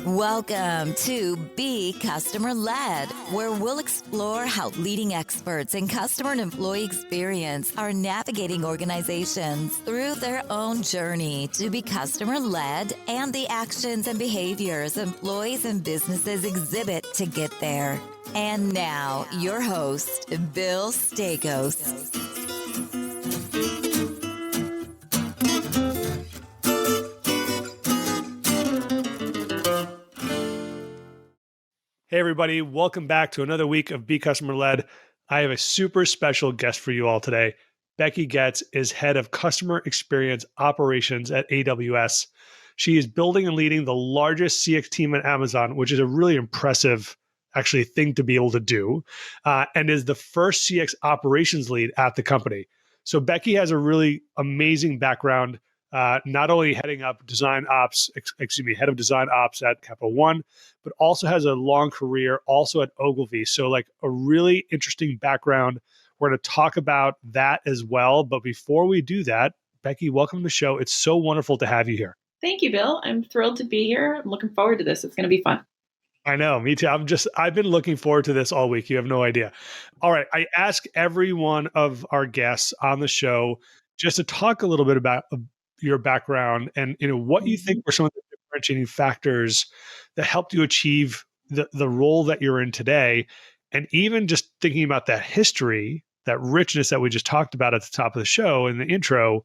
Welcome to Be Customer Led, where we'll explore how leading experts in customer and employee experience are navigating organizations through their own journey to be customer led and the actions and behaviors employees and businesses exhibit to get there. And now, your host, Bill Stakos. Hey, everybody. Welcome back to another week of Be Customer Led. I have a super special guest for you all today. Becky Getz is head of customer experience operations at AWS. She is building and leading the largest CX team at Amazon, which is a really impressive, actually, thing to be able to do, and is the first CX operations lead at the company. So Becky has a really amazing background, not only heading up design ops, head of design ops at Capital One, but also has a long career also at Ogilvy. So like a really interesting background. We're going to talk about that as well. But before we do that, Becky, welcome to the show. It's so wonderful to have you here. Thank you, Bill. I'm thrilled to be here. I'm looking forward to this. It's going to be fun. I know, me too. I've been looking forward to this all week. You have no idea. All right. I ask every one of our guests on the show just to talk a little bit about your background and what you think were some of the differentiating factors that helped you achieve the role that you're in today. And even just thinking about that history, that richness that we just talked about at the top of the show in the intro,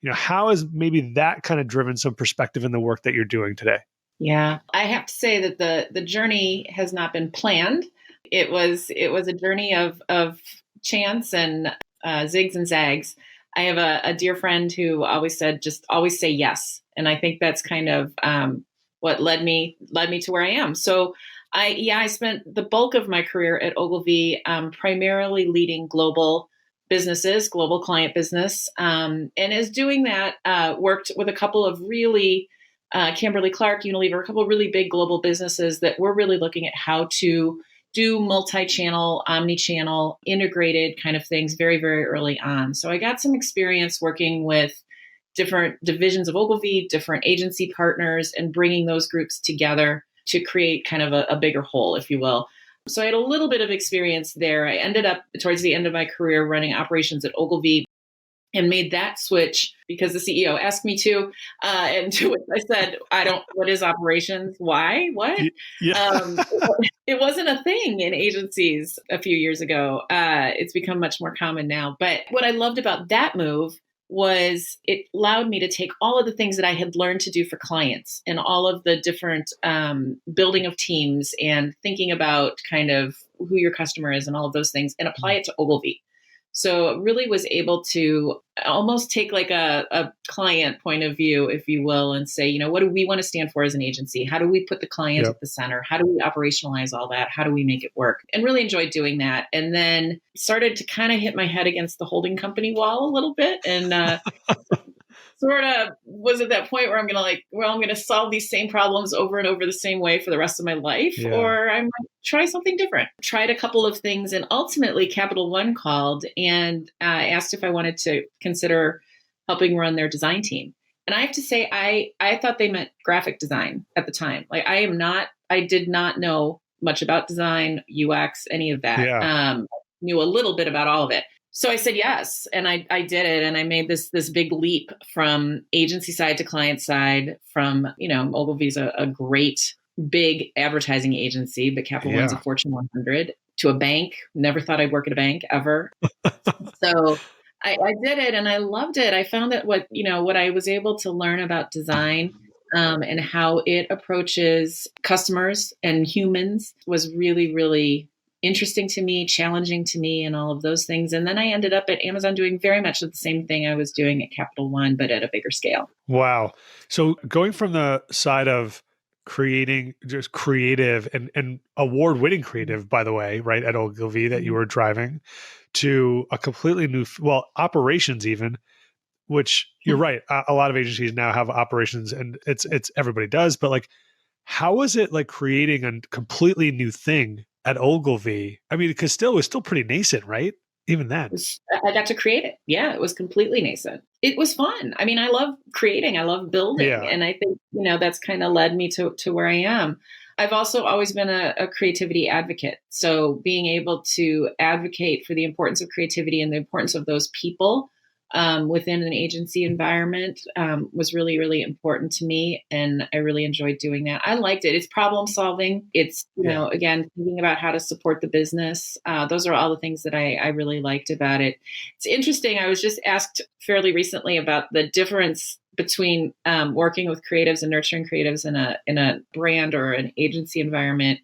how has maybe that kind of driven some perspective in the work that you're doing today? Yeah, I have to say that the journey has not been planned. It was a journey of chance and zigs and zags. I have a dear friend who always said, just always say yes. And I think that's kind of what led me to where I am. So I spent the bulk of my career at Ogilvy, primarily leading global businesses, global client business. And as doing that, worked with a couple of really, Kimberly-Clark, Unilever, a couple of really big global businesses that were really looking at how to do multi-channel, omni-channel, integrated kind of things very, very early on. So I got some experience working with different divisions of Ogilvy, different agency partners, and bringing those groups together to create kind of a bigger whole, if you will. So I had a little bit of experience there. I ended up towards the end of my career running operations at Ogilvy and made that switch because the CEO asked me to. And to which I said, what is operations? Why? What? Yeah. It wasn't a thing in agencies a few years ago. It's become much more common now. But what I loved about that move was it allowed me to take all of the things that I had learned to do for clients and all of the different building of teams and thinking about kind of who your customer is and all of those things and apply it to Ogilvy. So really was able to almost take like a client point of view, if you will, and say, what do we want to stand for as an agency? How do we put the client at the center? How do we operationalize all that? How do we make it work? And really enjoyed doing that. And then started to kind of hit my head against the holding company wall a little bit and sort of was at that point where I'm going to solve these same problems over and over the same way for the rest of my life, or I might try something different. Tried a couple of things, and ultimately Capital One called and asked if I wanted to consider helping run their design team. And I have to say, I thought they meant graphic design at the time. Like I did not know much about design, UX, any of that. Yeah. Knew a little bit about all of it. So I said yes, and I did it, and I made this big leap from agency side to client side. From Ogilvy's a great big advertising agency, but Capital One's a Fortune 100, to a bank. Never thought I'd work at a bank ever. So I did it, and I loved it. I found that what I was able to learn about design and how it approaches customers and humans was really, really interesting to me, challenging to me, and all of those things. And then I ended up at Amazon doing very much the same thing I was doing at Capital One, but at a bigger scale. Wow. So going from the side of creating just creative and award-winning creative, by the way, right, at Ogilvy that you were driving, to a completely new, operations even, which you're right. A lot of agencies now have operations, and it's everybody does, but like, how was it like creating a completely new thing at Ogilvy? I mean, because it was still pretty nascent, right? Even then. I got to create it. Yeah, it was completely nascent. It was fun. I mean, I love creating. I love building, Yeah. and I think that's kind of led me to where I am. I've also always been a creativity advocate. So being able to advocate for the importance of creativity and the importance of those people within an agency environment was really, really important to me. And I really enjoyed doing that. I liked it. It's problem solving. It's, again, thinking about how to support the business. Those are all the things that I really liked about it. It's interesting. I was just asked fairly recently about the difference between working with creatives and nurturing creatives in a brand or an agency environment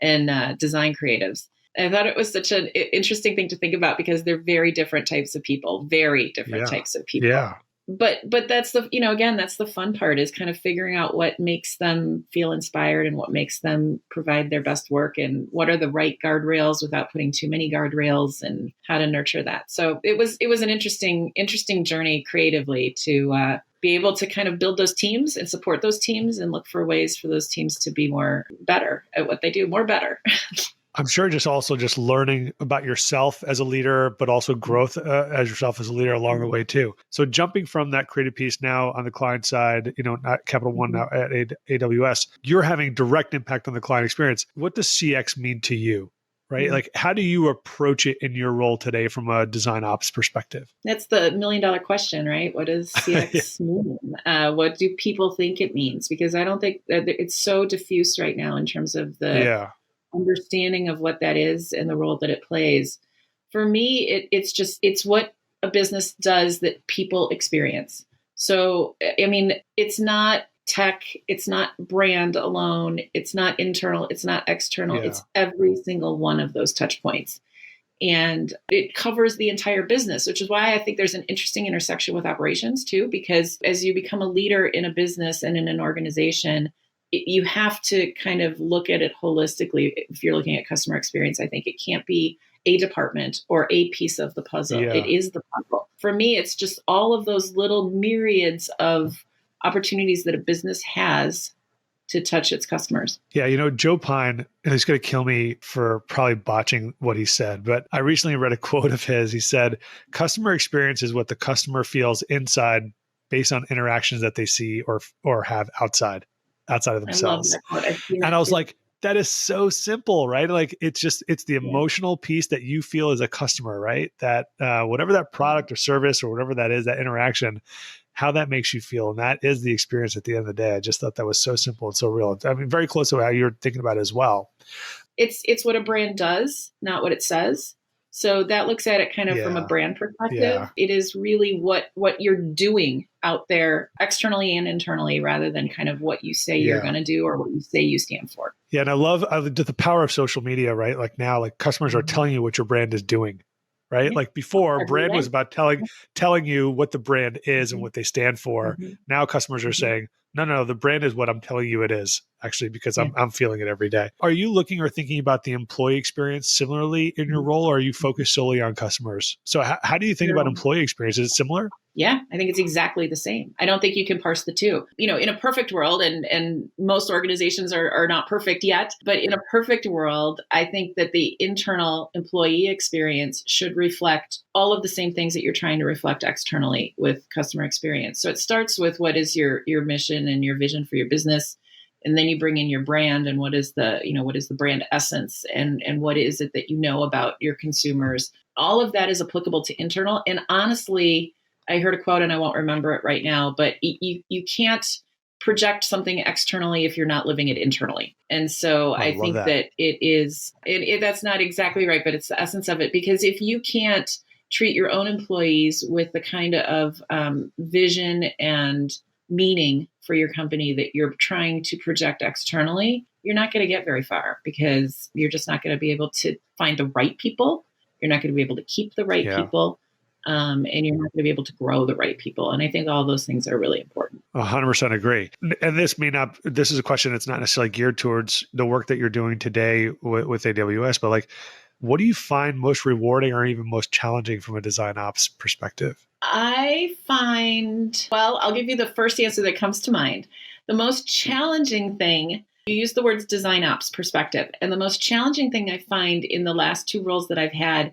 and design creatives. I thought it was such an interesting thing to think about because they're very different types of people, very different types of people. Yeah. But that's the, again, that's the fun part, is kind of figuring out what makes them feel inspired and what makes them provide their best work, and what are the right guardrails without putting too many guardrails, and how to nurture that. So it was an interesting journey creatively to be able to kind of build those teams and support those teams and look for ways for those teams to be better at what they do, better. I'm sure just learning about yourself as a leader, but also growth as yourself as a leader along the way too. So jumping from that creative piece now on the client side, not Capital One, now at AWS, you're having direct impact on the client experience. What does CX mean to you? Right? Like, how do you approach it in your role today from a design ops perspective? That's the $1 million question, right? What does CX mean? What do people think it means? Because I don't think that it's so diffuse right now in terms of the understanding of what that is and the role that it plays. For me, it's what a business does that people experience. So, I mean, it's not tech, it's not brand alone, it's not internal, it's not external, it's every single one of those touch points. And it covers the entire business, which is why I think there's an interesting intersection with operations too, because as you become a leader in a business and in an organization, you have to kind of look at it holistically. If you're looking at customer experience, I think it can't be a department or a piece of the puzzle. Yeah. It is the puzzle. For me, it's just all of those little myriads of opportunities that a business has to touch its customers. Yeah, Joe Pine, and he's going to kill me for probably botching what he said, but I recently read a quote of his. He said, "Customer experience is what the customer feels inside based on interactions that they see or have outside of themselves." I love that quote. And I was like, that is so simple, right? Like, it's the emotional piece that you feel as a customer, right? That whatever that product or service or whatever that is, that interaction, how that makes you feel. And that is the experience at the end of the day. I just thought that was so simple and so real. I mean, very close to how you're thinking about it as well. It's what a brand does, not what it says. So that looks at it kind of from a brand perspective. Yeah. It is really what you're doing out there externally and internally, rather than kind of what you say you're going to do or what you say you stand for. Yeah. And I love the power of social media, right? Like now, like customers are telling you what your brand is doing, right? Like before, brand was about telling you what the brand is and what they stand for. Now customers are saying, no, the brand is what I'm telling you it is, actually, because I'm feeling it every day. Are you looking or thinking about the employee experience similarly in your role, or are you focused solely on customers? So how do you think about employee experience? Is it similar? Yeah, I think it's exactly the same. I don't think you can parse the two. In a perfect world, and most organizations are not perfect yet, but in a perfect world, I think that the internal employee experience should reflect all of the same things that you're trying to reflect externally with customer experience. So it starts with what is your mission and your vision for your business. And then you bring in your brand and what is the brand essence and what is it that you know about your consumers. All of that is applicable to internal. And honestly, I heard a quote and I won't remember it right now, but you can't project something externally if you're not living it internally. And so I think that that's not exactly right, but it's the essence of it. Because if you can't treat your own employees with the kind of vision and meaning for your company that you're trying to project externally, you're not going to get very far, because you're just not going to be able to find the right people. You're not going to be able to keep the right people. And you're not going to be able to grow the right people. And I think all those things are really important. 100% agree. And this is a question that's not necessarily geared towards the work that you're doing today with AWS, but like, what do you find most rewarding or even most challenging from a design ops perspective? I'll give you the first answer that comes to mind. The most challenging thing, you use the words design ops perspective. And the most challenging thing I find in the last two roles that I've had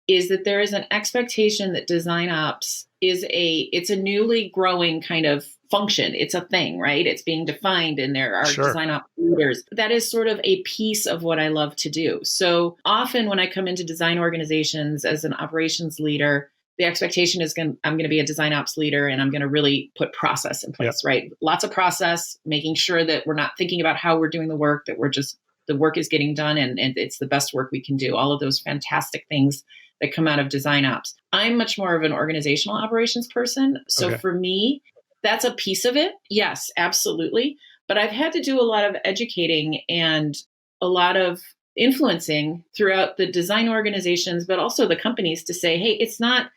is that there is an expectation that design ops it's a newly growing kind of function. It's a thing, right? It's being defined and there are Sure. design ops leaders. That is sort of a piece of what I love to do. So often when I come into design organizations as an operations leader, the expectation is I'm going to be a design ops leader and I'm going to really put process in place, right? Lots of process, making sure that we're not thinking about how we're doing the work, that the work is getting done and it's the best work we can do. All of those fantastic things that come out of design ops. I'm much more of an organizational operations person. So for me, that's a piece of it. Yes, absolutely. But I've had to do a lot of educating and a lot of influencing throughout the design organizations, but also the companies to say, hey, it's not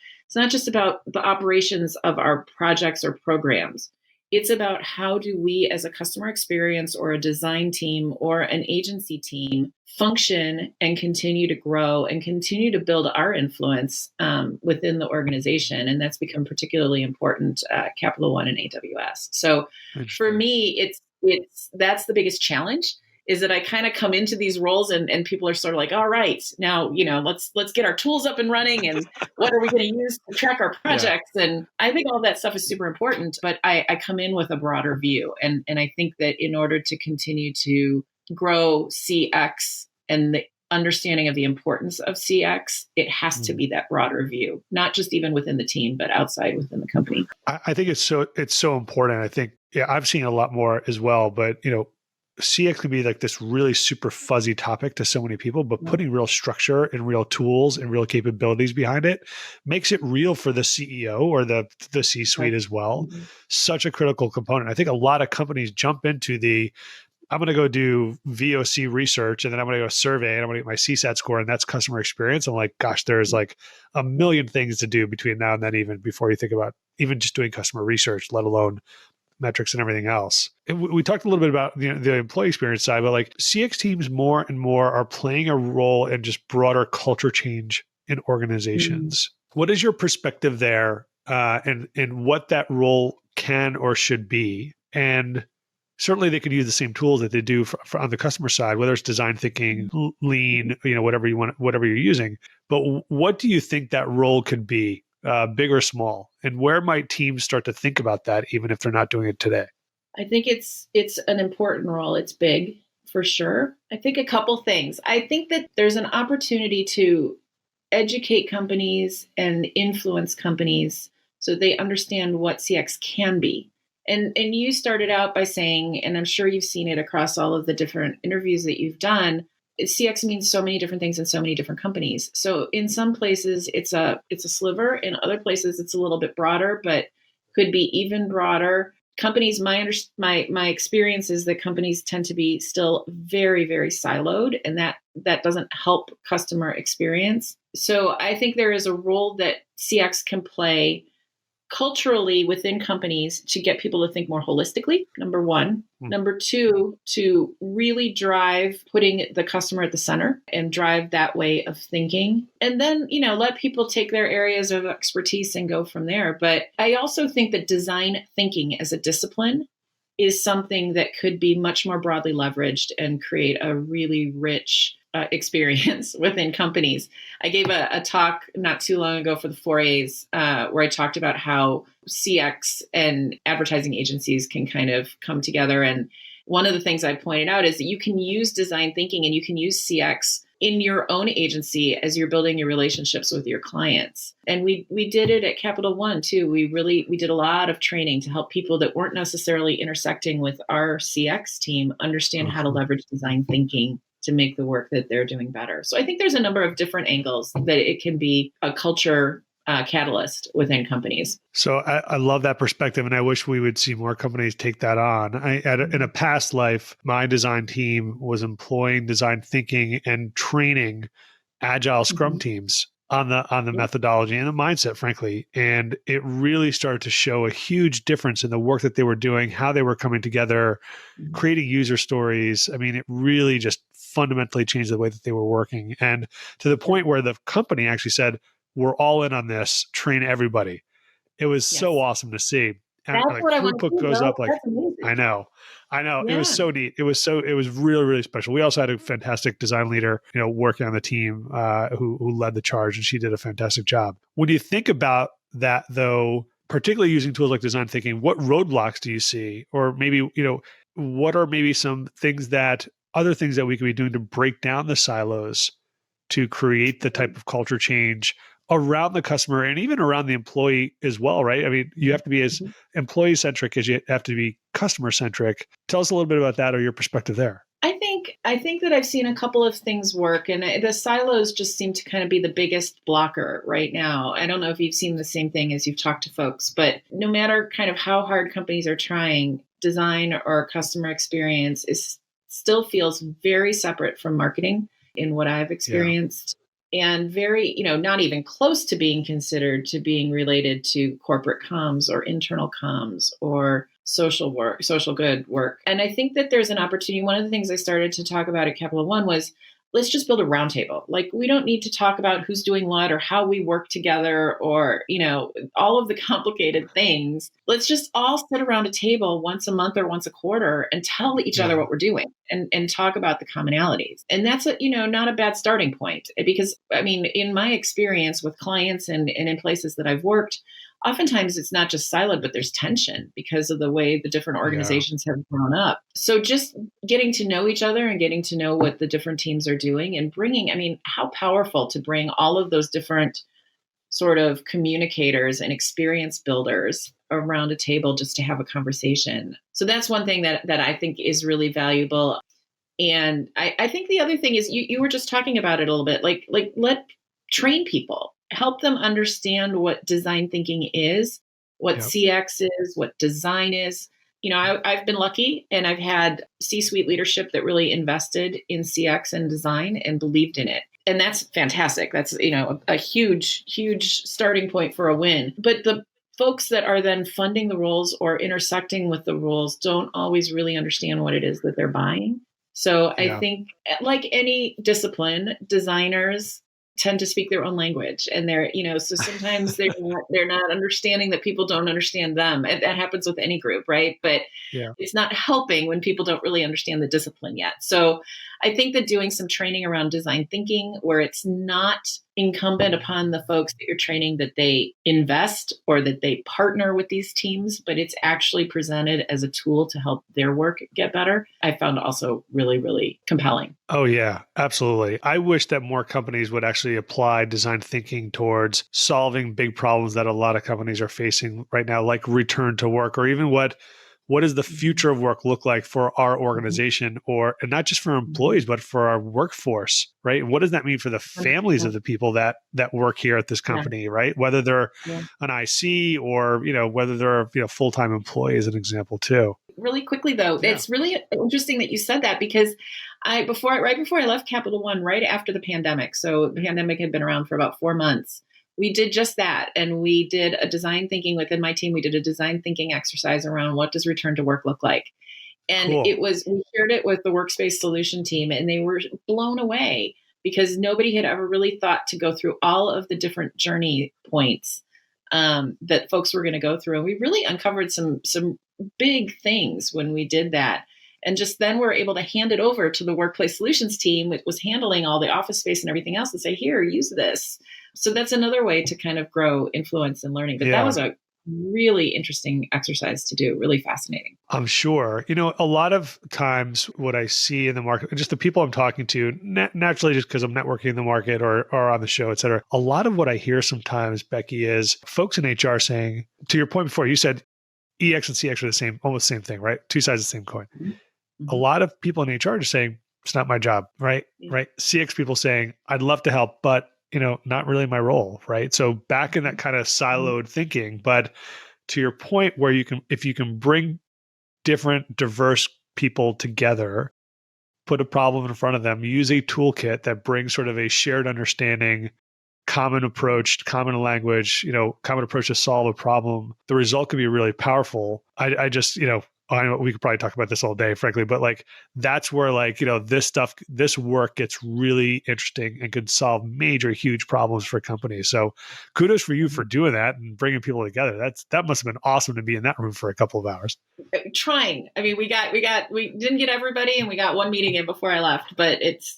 just about the operations of our projects or programs. It's about how do we as a customer experience or a design team or an agency team function and continue to grow and continue to build our influence within the organization. And that's become particularly important at Capital One and AWS. So for me, that's the biggest challenge, is that I kind of come into these roles and people are sort of like, all right, now, let's get our tools up and running and what are we going to use to track our projects? Yeah. And I think all that stuff is super important, but I come in with a broader view. And I think that in order to continue to grow CX and the understanding of the importance of CX, it has to be that broader view, not just even within the team, but outside within the company. I think it's so important. I think, I've seen a lot more as well, but CX can be like this really super fuzzy topic to so many people, but putting real structure and real tools and real capabilities behind it makes it real for the CEO or the C-suite as well. Such a critical component. I think a lot of companies jump into I'm going to go do VOC research and then I'm going to go survey and I'm going to get my CSAT score and that's customer experience. I'm like, gosh, there's like a million things to do between now and then, even before you think about even just doing customer research, let alone metrics and everything else. And we talked a little bit about the employee experience side, but like CX teams more and more are playing a role in just broader culture change in organizations. What is your perspective there, and what that role can or should be? And certainly they could use the same tools that they do for on the customer side, whether it's design thinking, lean, whatever you want, whatever you're using. But what do you think that role could be? Big or small, and where might teams start to think about that, even if they're not doing it today? I think it's an important role. It's big for sure. I think a couple things. I think that there's an opportunity to educate companies and influence companies so they understand what CX can be. And you started out by saying, and I'm sure you've seen it across all of the different interviews that you've done, CX means so many different things in so many different companies. So in some places it's a sliver. In other places it's a little bit broader, but could be even broader. Companies, my experience is that companies tend to be still very, very siloed, and that doesn't help customer experience. So I think there is a role that CX can play culturally within companies to get people to think more holistically, number one. Number two, to really drive putting the customer at the center and drive that way of thinking. And then, let people take their areas of expertise and go from there. But I also think that design thinking as a discipline is something that could be much more broadly leveraged and create a really rich experience within companies. I gave a talk not too long ago for the 4As where I talked about how CX and advertising agencies can kind of come together. And one of the things I pointed out is that you can use design thinking and you can use CX in your own agency as you're building your relationships with your clients. And we did it at Capital One too. We did a lot of training to help people that weren't necessarily intersecting with our CX team understand how to leverage design thinking to make the work that they're doing better. So I think there's a number of different angles that it can be a culture catalyst within companies. So I love that perspective, and I wish we would see more companies take that on. In a past life, my design team was employing design thinking and training agile Scrum teams on the methodology and the mindset, frankly. And it really started to show a huge difference in the work that they were doing, how they were coming together, creating user stories. I mean, it really just fundamentally changed the way that they were working. And to the point where the company actually said, we're all in on this, train everybody. It was so awesome to see. and That's like what I want to throughput see, goes though. up. Like, That's amazing. I know. It was Yeah. so neat. It was really, really special. We also had a fantastic design leader, working on the team, who led the charge, and she did a fantastic job. When you think about that, though, particularly using tools like design thinking, what roadblocks do you see? Or maybe, what are maybe some other things that we could be doing to break down the silos to create the type of culture change around the customer and even around the employee as well, right? I mean, you have to be as Mhm. employee centric as you have to be customer centric. Tell us a little bit about that or your perspective there. I think that I've seen a couple of things work, and the silos just seem to kind of be the biggest blocker right now. I don't know if you've seen the same thing as you've talked to folks, but no matter kind of how hard companies are trying, design or customer experience is still feels very separate from marketing in what I've Yeah. experienced. And very, not even close to being considered to being related to corporate comms or internal comms or social work, social good work. And I think that there's an opportunity. One of the things I started to talk about at Capital One was let's just build a roundtable. Like, we don't need to talk about who's doing what or how we work together or, all of the complicated things. Let's just all sit around a table once a month or once a quarter and tell each other Yeah. what we're doing and talk about the commonalities. And that's not a bad starting point, because I mean, in my experience with clients and in places that I've worked, oftentimes it's not just siloed, but there's tension because of the way the different Yeah. organizations have grown up. So just getting to know each other and getting to know what the different teams are doing and how powerful to bring all of those different sort of communicators and experience builders around a table just to have a conversation. So that's one thing that I think is really valuable. And I think the other thing is you were just talking about it a little bit, like let train people, help them understand what design thinking is, what Yep. CX is, what design is. I've been lucky and I've had C-suite leadership that really invested in CX and design and believed in it. And that's fantastic. That's, a huge, huge starting point for a win. But the folks that are then funding the roles or intersecting with the roles don't always really understand what it is that they're buying. So I Yeah. think, like any discipline, designers tend to speak their own language, and so sometimes they're not understanding that people don't understand them. And that happens with any group, right? But Yeah. it's not helping when people don't really understand the discipline yet. So I think that doing some training around design thinking, where it's not incumbent upon the folks that you're training that they invest or that they partner with these teams, but it's actually presented as a tool to help their work get better, I found also really, really compelling. Oh, yeah, absolutely. I wish that more companies would actually apply design thinking towards solving big problems that a lot of companies are facing right now, like return to work, or even what does the future of work look like for our organization, and not just for employees, but for our workforce, right? And what does that mean for the families of 100%. the people that work here at this Yeah. company, right? Whether they're Yeah. an IC or, whether they're, full-time employee as an example too. Really quickly though, Yeah. it's really interesting that you said that, because right before I left Capital One, right after the pandemic, so the pandemic had been around for about 4 months, we did just that. And we did a design thinking within my team. We did a design thinking exercise around what does return to work look like. And Cool. we shared it with the workspace solution team, and they were blown away because nobody had ever really thought to go through all of the different journey points that folks were going to go through. And we really uncovered some big things when we did that. And just then we're able to hand it over to the workplace solutions team, which was handling all the office space and everything else, and say, here, use this. So that's another way to kind of grow influence and learning. But that was a really interesting exercise to do, really fascinating. I'm sure. A lot of times what I see in the market, just the people I'm talking to, naturally, just because I'm networking in the market or on the show, et cetera, a lot of what I hear sometimes, Becky, is folks in HR saying, to your point before, you said EX and CX are the same, almost same thing, right? Two sides of the same coin. Mm-hmm. A lot of people in HR are just saying, it's not my job, right? Yeah. Right. CX people saying, I'd love to help, but not really my role, right? So back in that kind of siloed thinking, but to your point where if you can bring different diverse people together, put a problem in front of them, use a toolkit that brings sort of a shared understanding, common approach, common language, common approach to solve a problem, the result can be really powerful. I just, I know we could probably talk about this all day, frankly, but like that's where like, this work gets really interesting and could solve major, huge problems for companies. So kudos for you for doing that and bringing people together. That must have been awesome to be in that room for a couple of hours. Trying. I mean, we didn't get everybody, and we got one meeting in before I left, but it's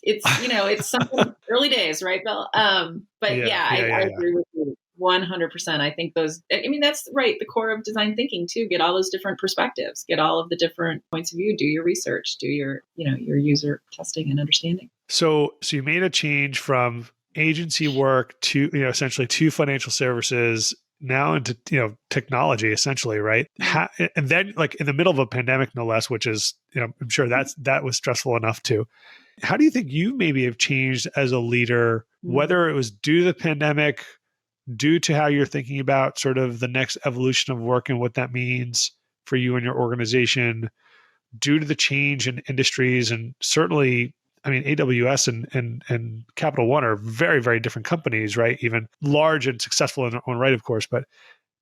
something early days, right, Bill? But I agree with you 100%. I think that's right. The core of design thinking too, get all those different perspectives, get all of the different points of view, do your research, do your user testing and understanding. So you made a change from agency work to, essentially to financial services, now into, technology, essentially, right? And then like in the middle of a pandemic, no less, which is, I'm sure that was stressful enough too. How do you think you maybe have changed as a leader, whether it was due to the pandemic, due to how you're thinking about sort of the next evolution of work and what that means for you and your organization, due to the change in industries? And certainly, I mean, AWS and Capital One are very, very different companies, right? Even large and successful in their own right, of course. But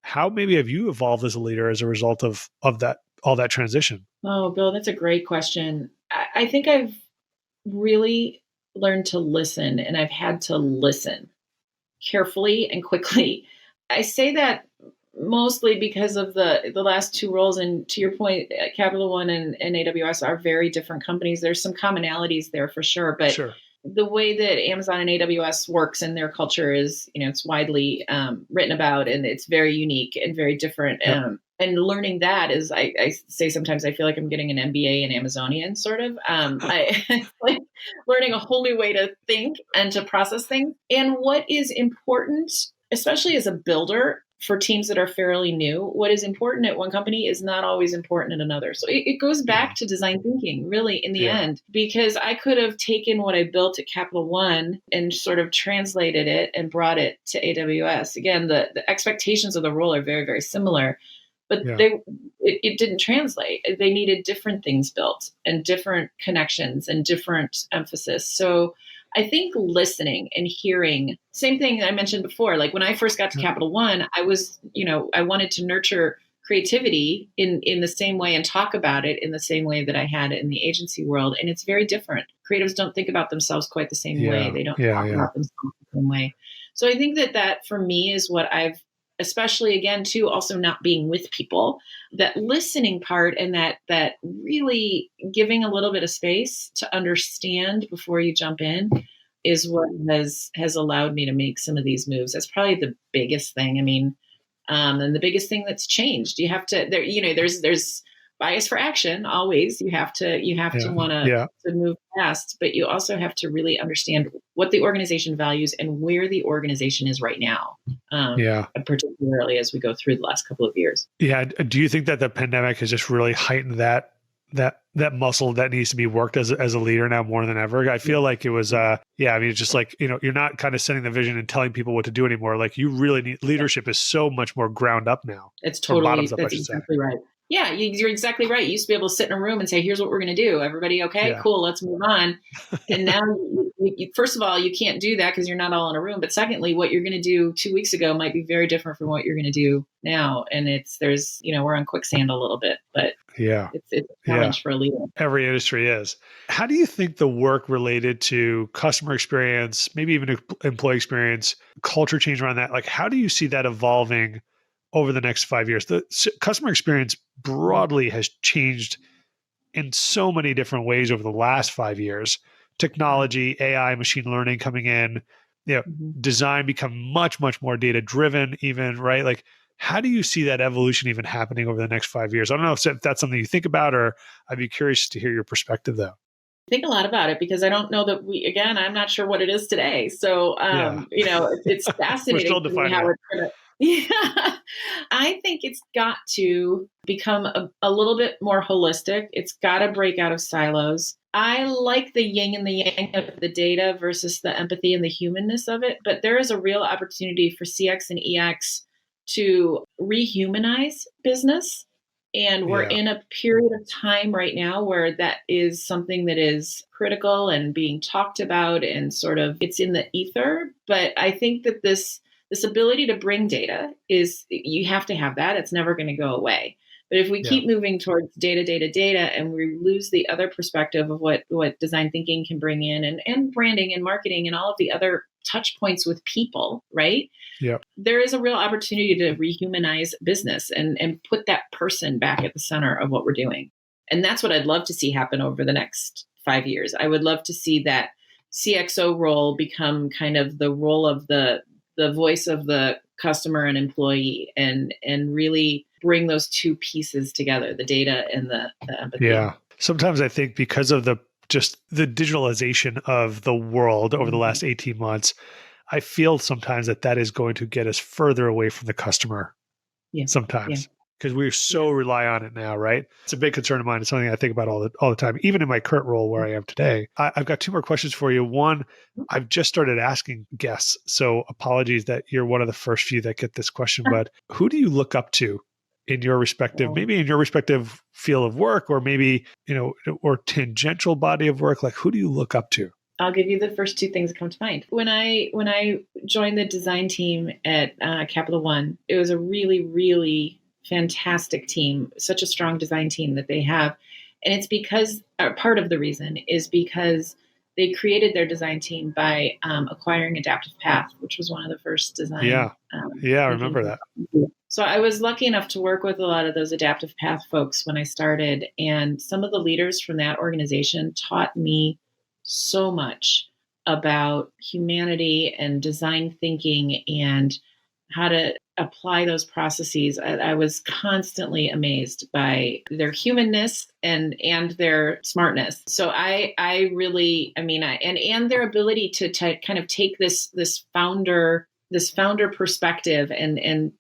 how maybe have you evolved as a leader as a result of that, all that transition? Oh, Bill, that's a great question. I think I've really learned to listen, and I've had to listen carefully and quickly. I say that mostly because of the last two roles, and to your point, Capital One and AWS are very different companies. There's some commonalities there for sure, but the way that Amazon and AWS works and their culture is, it's widely written about, and it's very unique and very different. And learning that is, I say sometimes I feel like I'm getting an MBA in Amazonian, sort of. It's like learning a whole new way to think and to process things. And what is important, especially as a builder for teams that are fairly new, what is important at one company is not always important at another. So it goes back to design thinking, really, in the end, because I could have taken what I built at Capital One and sort of translated it and brought it to AWS. Again, the expectations of the role are very, very similar. But it didn't translate. They needed different things built and different connections and different emphasis. So I think listening and hearing, same thing I mentioned before, like when I first got to Capital One, I was, I wanted to nurture creativity in the same way and talk about it in the same way that I had in the agency world. And it's very different. Creatives don't think about themselves quite the same way. They don't talk about themselves the same way. So I think that for me is what I've, especially again, too, also not being with people, that listening part and that really giving a little bit of space to understand before you jump in is what has allowed me to make some of these moves. That's probably the biggest thing. I mean, and the biggest thing that's changed. You have to there's bias for action always. You have to want to move fast, but you also have to really understand what the organization values and where the organization is right now. Particularly as we go through the last couple of years. Yeah. Do you think that the pandemic has just really heightened that muscle that needs to be worked as a leader now more than ever? I feel like it was, I mean, it's just like, you're not kind of setting the vision and telling people what to do anymore. Like you really need, leadership is so much more ground up now. It's totally, that's exactly right. Yeah, you're exactly right. You used to be able to sit in a room and say, here's what we're going to do. Everybody okay? Cool, let's move on. And now, you, first of all, you can't do that because you're not all in a room. But secondly, what you're going to do 2 weeks ago might be very different from what you're going to do now. And we're on quicksand a little bit, but it's a challenge for a leader. Every industry is. How do you think the work related to customer experience, maybe even employee experience, culture change around that, like how do you see that evolving over the next 5 years? The customer experience broadly has changed in so many different ways over the last 5 years. Technology, AI, machine learning coming in, design become much, much more data driven even, right? Like, how do you see that evolution even happening over the next 5 years? I don't know if that's something you think about, or I'd be curious to hear your perspective though. I think a lot about it because I don't know that I'm not sure what it is today. So, it's fascinating. We're still defining how it's going to. Yeah, I think it's got to become a little bit more holistic. It's got to break out of silos. I like the yin and the yang of the data versus the empathy and the humanness of it. But there is a real opportunity for CX and EX to rehumanize business. And we're in a period of time right now where that is something that is critical and being talked about and sort of it's in the ether. But I think that this ability to bring data you have to have that. It's never going to go away. But if we Yeah. keep moving towards data, and we lose the other perspective of what design thinking can bring in, and branding and marketing and all of the other touch points with people, right? Yeah. There is a real opportunity to rehumanize business and put that person back at the center of what we're doing. And that's what I'd love to see happen over the next 5 years. I would love to see that CXO role become kind of the role of the voice of the customer and employee, and really bring those two pieces together, the data and the empathy. Yeah. Sometimes I think because of the digitalization of the world over the last 18 months, I feel sometimes that is going to get us further away from the customer sometimes, because we so rely on it now, right? It's a big concern of mine. It's something I think about all the time, even in my current role where I am today. I've got two more questions for you. One, I've just started asking guests, so apologies that you're one of the first few that get this question, but who do you look up to in your respective, maybe in your respective field of work, or maybe, or tangential body of work? Like, who do you look up to? I'll give you the first two things that come to mind. When I joined the design team at Capital One, it was a really, really fantastic team, such a strong design team that they have. And it's because, part of the reason is because they created their design team by acquiring Adaptive Path, which was one of the first design. I remember that. So I was lucky enough to work with a lot of those Adaptive Path folks when I started. And some of the leaders from that organization taught me so much about humanity and design thinking and how to apply those processes. I was constantly amazed by their humanness and their smartness. So I really, and their ability to kind of take this founder perspective and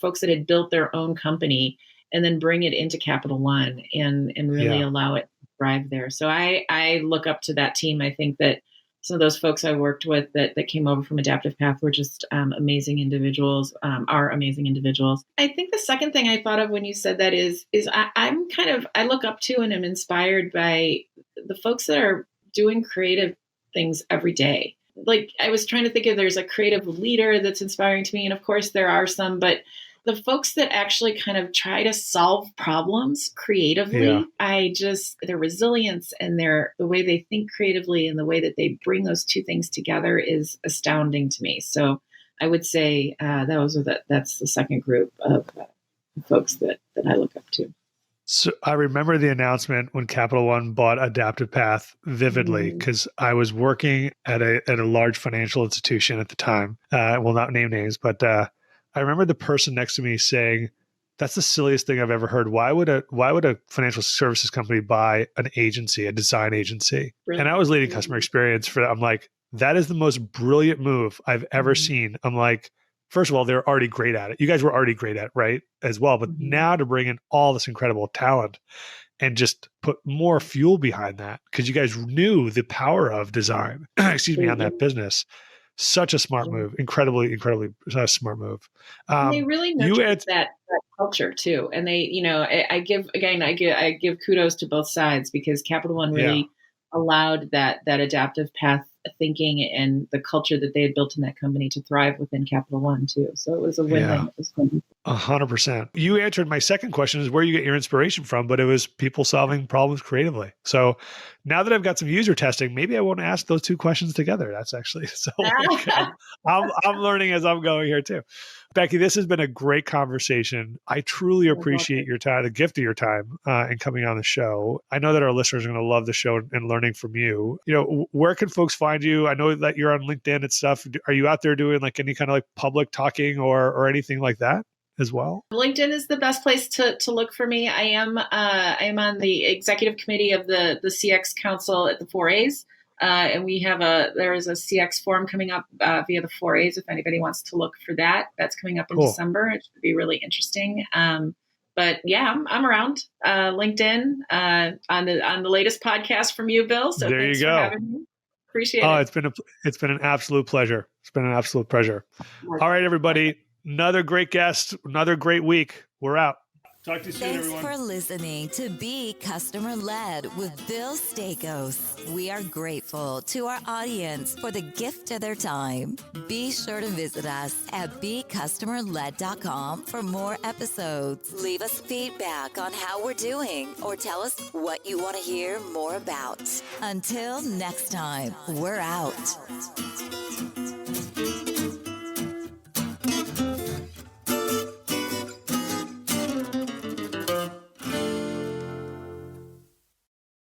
folks that had built their own company and then bring it into Capital One and really allow it to thrive there. So I look up to that team. I think that some of those folks I worked with that came over from Adaptive Path were just amazing individuals, are amazing individuals. I think the second thing I thought of when you said that is I look up to and am inspired by the folks that are doing creative things every day. Like, I was trying to think if there's a creative leader that's inspiring to me. And of course there are some, but the folks that actually kind of try to solve problems creatively, their resilience and the way they think creatively and the way that they bring those two things together is astounding to me. So I would say that's the second group of folks that I look up to. So I remember the announcement when Capital One bought Adaptive Path vividly, because I was working at a large financial institution at the time. Will not name names, but I remember the person next to me saying, "That's the silliest thing I've ever heard. Why would a financial services company buy an agency, a design agency?" Really? And I was leading customer experience for that. I'm like, that is the most brilliant move I've ever seen. I'm like, first of all, they're already great at it. You guys were already great at it, right? As well. But now to bring in all this incredible talent and just put more fuel behind that, because you guys knew the power of design, on that business. Such a smart move. Incredibly smart move. They really nurtured that culture too. And they, I give kudos to both sides, because Capital One really allowed that Adaptive Path thinking and the culture that they had built in that company to thrive within Capital One too. So it was a win-win. 100%. You answered my second question, is where you get your inspiration from, but it was people solving problems creatively. So now that I've got some user testing, maybe I won't ask those two questions together. That's actually so. I'm learning as I'm going here too. Becky, this has been a great conversation. I truly appreciate your time, the gift of your time, and coming on the show. I know that our listeners are going to love the show and learning from you. Where can folks find you? I know that you're on LinkedIn and stuff. Are you out there doing like any kind of like public talking or anything like that as well? LinkedIn is the best place to look for me. I am on the executive committee of the CX Council at the 4As. And there is a CX forum coming up via the 4As. If anybody wants to look for that, that's coming up in December. It should be really interesting. But yeah, I'm around LinkedIn on the latest podcast from you, Bill. So there thanks you go. for having me. Appreciate it. It's been an absolute pleasure. It's been an absolute pleasure. All right, everybody. Another great guest. Another great week. We're out. Talk to you soon, Thanks everyone. for listening to Be Customer Led with Bill Stakos. We are grateful to our audience for the gift of their time. Be sure to visit us at becustomerled.com for more episodes. Leave us feedback on how we're doing or tell us what you want to hear more about. Until next time, we're out.